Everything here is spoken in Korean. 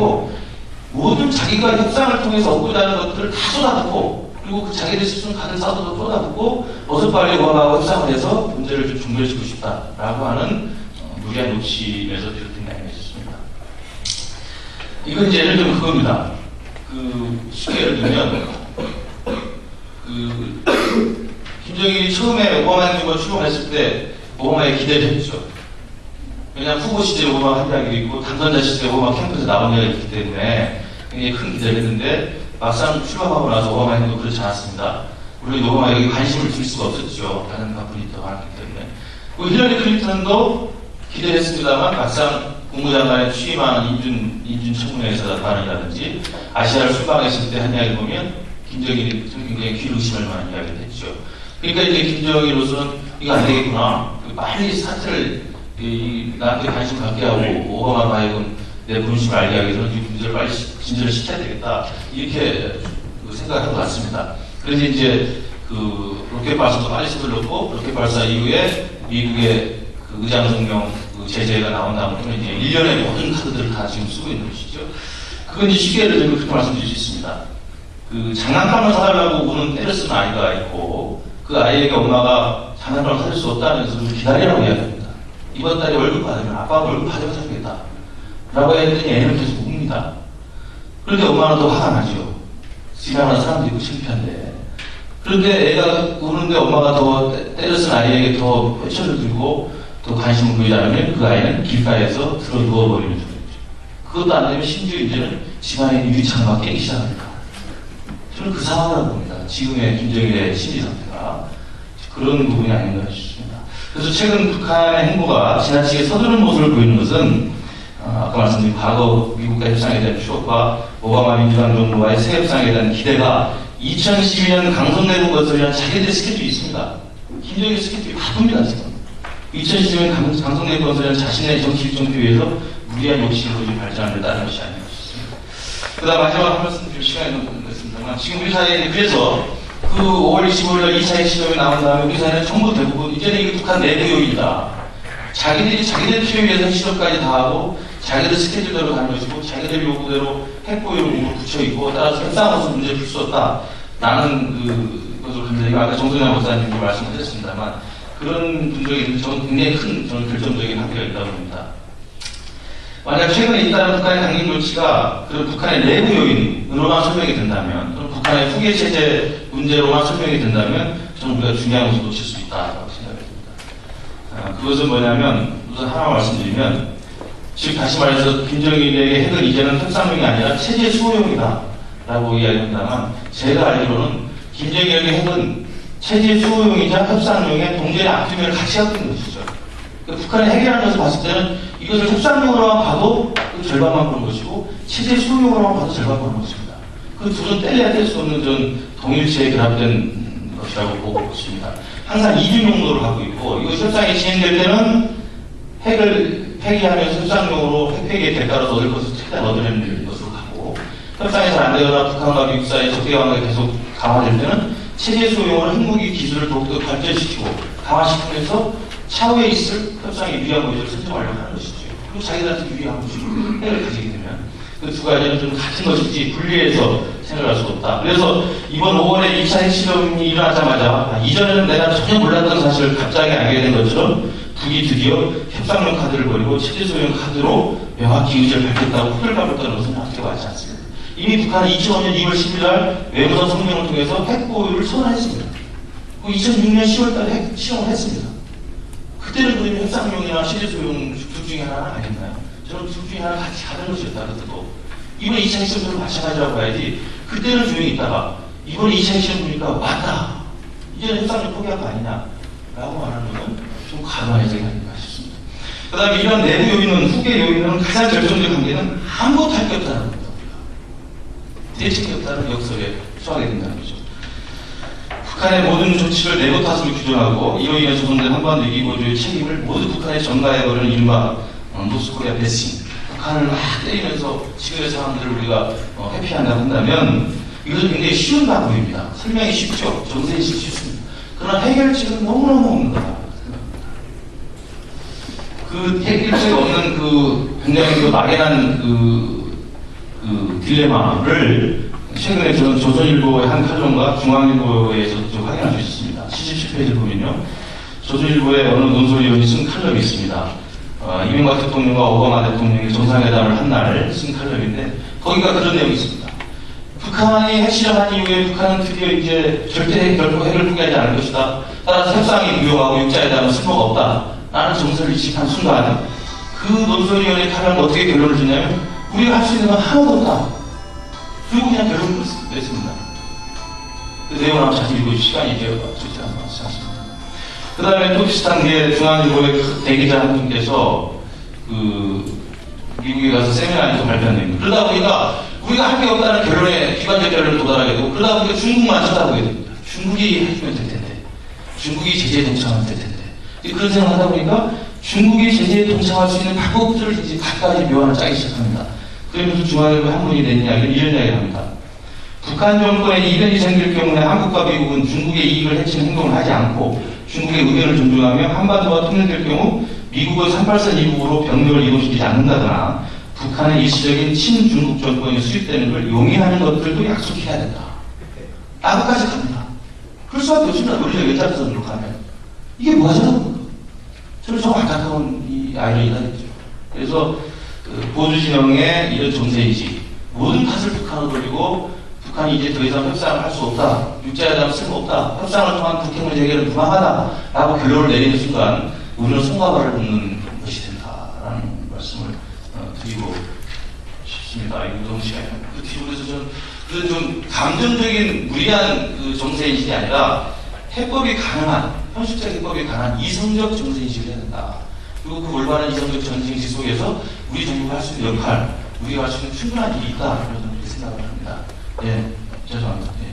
아니고 모든 자기가 협상을 통해서 얻고자 하는 것들을 다 쏟아붓고 그리고 그 자기들 스스로 가는 싸움도 쏟아붓고 어서 빨리 오바마하고 협상을 해서 문제를 좀 종결시키고 싶다라고 하는 무리한 욕심에서 비롯된 게 아닌가 싶습니다. 이건 이제 예를 들면 그겁니다. 쉽게 예를 들면 김정일이 처음에 오바마 행정부가 출범했을 때 오바마에 기대를 했죠. 왜냐하면 후보 시절에 오바마 한 이야기도 있고 당선자 시절에 오바마 캠프에서 나온 이야기가 있기 때문에 굉장히 큰 기대를 했는데 막상 출범하고 나서 오바마 행동은 그렇지 않았습니다. 물론 오바마에게 관심을 줄 수가 없었죠. 다른 분이 더 많았기 때문에. 그리고 힐러리 클린턴도 기대를 했습니다만 막상 국무장관에 취임한 인준 청문회에서 반응이라든지 아시아를 순방했을 때 한 이야기를 보면 김정일이 굉장히 귀를 의심할 만한 이야기를 했죠. 그러니까 이제 김정일로서는 이거 안 되겠구나. 빨리 사태를 나한테 관심 갖게 하고 오바마 하여금 내 본심을 알게 하기 위해서는 이 문제를 빨리 진전을 시켜야 되겠다. 이렇게 생각을 한 것 같습니다. 그래서 이제 로켓 발사도 빨리 서둘렀고 로켓 발사 이후에 미국의 의장 성명 제재가 나온 다음에 이제 1년의 모든 카드들을 다 지금 쓰고 있는 것이죠. 그건 이제 쉽게 예를 들면 그렇게 말씀드릴 수 있습니다. 장난감을 사달라고 우는 때려쓰는 아이가 있고 그 아이에게 엄마가 장난감을 사줄 수 없다면서 좀 기다리라고 이야기합니다. 이번 달에 월급 받으면 아빠가 월급 받으면 사주겠다 라고 했더니 애는 계속 웁니다. 그런데 엄마는 더 화가 나죠. 지나가는 사람도 있고 창피한데. 그런데 애가 우는데 엄마가 더 때려쓴 아이에게 더 회초를 들고 더 관심을 보이지 않으면 그 아이는 길가에서 들어 누워버리는 소리죠. 그것도 안 되면 심지어 이제는 집안에 유리창가 깨기 시작합니다. 저는 그 상황이라고 봅니다. 지금의 김정일의 심리 상태가 그런 부분이 아닌가 싶습니다. 그래서 최근 북한의 행보가 지나치게 서두르는 모습을 보이는 것은 아까 말씀드린 과거 미국과 협상에 대한 추억과 오바마 민주당 정부와의 새 협상에 대한 기대가 2012년 강성내부 건설이라는 자기들의 스케줄이 있습니다. 김정일 스케줄이 바쁩니다, 지금. 2012년 강성내부 건설이라는 자신의 정치 일정표에 의해서 무리한 욕심으로 좀 발전하는 데 따른 것이 아닌가 싶습니다. 그 다음 마지막 한 말씀 드릴 시간이 너무 됐습니다만 지금 우리 사회에 그래서 5월 25일 2차 핵실험이 나온 다음에 우리 사회는 전부 대부분 이제는 이게 북한 내부 요인이다. 자기들이 자기들 필요에 의해서 핵실험까지 다 하고 자기들 스케줄대로 가는 것이고 자기들 요구대로 핵보유를 몸으로 붙여있고 따라서 협상으로서 문제를 풀 수 없다. 라는 것을 굉장히 아까 정선영 박사님도 말씀하셨습니다만 그런 분석이 있는데 저는 굉장히 큰 저는 결정적인 한계가 있다고 봅니다. 만약 최근에 잇따른 북한의 강경 조치가 그런 북한의 내부 요인으로만 설명이 된다면 또는 북한의 후계 체제 문제로만 설명이 된다면 저는 우리가 중요한 것을 놓칠 수 있다고 생각이 듭니다. 그것은 뭐냐면 우선 하나 말씀드리면 즉 다시 말해서 김정일에게 핵은 이제는 협상용이 아니라 체제 수호용이다 라고 이야기합니다만 제가 알기로는 김정일에게 핵은 체제 수호용이자 협상용의 동전의 앞뒤면을 같이 갖고 있는 것이죠. 그러니까 북한이 핵이라는 것을 봤을 때는 이것을 협상용으로만 봐도 절반만 보는 것이고 체제 수호용으로만 봐도 절반 보는 것입니다. 그 둘은 뗄래야 뗄 수 없는 전 동일체에 결합된 것이라고 보고 있습니다. 항상 이중용도를 갖고 있고 이것이 협상이 진행될 때는 핵을 폐기하면서 협상용으로 핵폐기의 대가로 얻을 것을 최대한 얻어내는 것으로 가고 협상이 잘 안되거나 북한과 미국 사이의 적대 관계가 계속 강화될 때는 체제 수용으로 핵무기 기술을 더욱더 발전시키고 강화시키면서 차후에 있을 협상에 유리한 모델을 선정하려고 하는 것이죠. 그리고 자기들한테 유리한 것이고 핵을 가지게 되면 그 두 가지는 좀 같은 것인지 분리해서 생각할 수가 없다. 그래서 이번 5월에 2차 핵실험이 일어나자마자 이전에는 내가 전혀 몰랐던 사실을 갑자기 알게 된 것처럼 북이 드디어 협상용 카드를 버리고 체제 수용 카드로 명확히 의지를 밝혔다고 호들갑을 떠는 것은 어떻게 맞지 않습니다. 이미 북한은 2005년 2월 10일 날 외무성 성명을 통해서 핵 보유를 선언했습니다. 2006년 10월 달에 핵 실험을 했습니다. 그때는 그러면 협상용이나 체제 수용 둘 중에 하나는 아닌가요? 저는 둘 중에 하나 같이 가는 것이었다 그래도 이번에 2차 핵실험도 마찬가지라고 봐야지 그때는 조용히 있다가 이번에 2차 핵실험 보니까 왔다. 이제는 협상용 포기한 거 아니냐 라고 말하는 것은 좀 과도한 해석이 아닌가 싶습니다. 그 다음에 이런 내부 요인은 후계 요인은 가장 결정적인 관계는 아무것도 할 게 없다는 겁니다. 대책이 없다는 역설에 수하게 된다는 거죠. 북한의 모든 조치를 내부 탓으로 규정하고 이로 인해 조성된 한반도 위기보조의 책임을 모두 북한에 전가해버리는 이른바 노스코리아 베싱 북한을 막 때리면서 지금의 상황들을 우리가 회피한다고 한다면 이것은 굉장히 쉬운 방법입니다. 설명이 쉽죠. 정세인식 쉽습니다. 그러나 해결책은 너무너무 없는 거다. 그 해결책이 없는 굉장히 막연한 딜레마를 최근에 저는 조선일보의 한 칼럼과 중앙일보에서 좀 확인할 수 있었습니다. 77페이지를 보면요. 조선일보의 어느 논설위원이 쓴 칼럼이 있습니다. 이명박 대통령과 오바마 대통령이 정상회담을 한 날 쓴 칼럼인데 거기가 그런 내용이 있습니다. 북한이 핵실험한 이후에 북한은 드디어 이제 절대 결코 핵을 포기하지 않을 것이다. 따라서 협상이 무효하고 육자회담은 쓸모가 없다. 라는 정서를 인식한 순간 그 논설위원의 칼럼은 어떻게 결론을 주냐면 우리가 할 수 있는 건 하나도 없다. 그리고 그냥 결론을 냈습니다. 그 내용을 한번 자세히 읽어줄 시간이 되어지지 않습니다. 그 다음에 또 비슷한 게 중앙일보의 대기자 한 분께서 미국에 가서 세미나에서 발표한 내용입니다. 그러다 보니까 우리가 할 게 없다는 결론에 비관적 결론을 도달하게 되고 그러다 보니까 중국만 쳐다보게 됩니다. 중국이 해주면 될 텐데 중국이 제재에 동참하면 될 텐데 그런 생각을 하다 보니까 중국이 제재에 동참할 수 있는 방법들을 이제 각가지 묘안을 짜기 시작합니다. 그러면서 중앙일보 한 분이 낸 이야기를 이런 이야기를 합니다. 북한 정권에 이변이 생길 경우에 한국과 미국은 중국의 이익을 해치는 행동을 하지 않고 중국의 의견을 존중하며 한반도가 통일될 경우 미국은 383 이북으로 병력을 이동시키지 않는다거나 북한의 일시적인 친중국 정권이 수립되는 걸 용인하는 것들도 약속해야 된다. 라고까지 갑니다. 그럴 수밖에 없습니다. 우리가 외자에서 노력하면. 이게 뭐가 저런 저는 좀 안타까운 이 아이러니가 있죠. 그래서 보수 진영의 이런 정세이지 모든 탓을 북한으로 돌리고 북한이 이제 더 이상 협상을 할 수 없다. 육자회담 쓸모없다. 협상을 통한 북핵물 재개를 무방하다라고 결론을 내리는 순간 우리는 손과 발을 묶는 것이 된다라는 말씀을 드리고 싶습니다. 이구동 시간에. 그래서 저는 그런 좀 감정적인 무리한 그 정세인식이 아니라 해법이 가능한, 현실적 해법이 가능한 이성적 정세인식을 해야 된다. 그리고 그 올바른 이성적 정세인식 속에서 우리 정부가 할 수 있는 역할, 우리가 할 수 있는 충분한 일이 있다. 그런 생각을 합니다. 예, 죄송합니다. 예.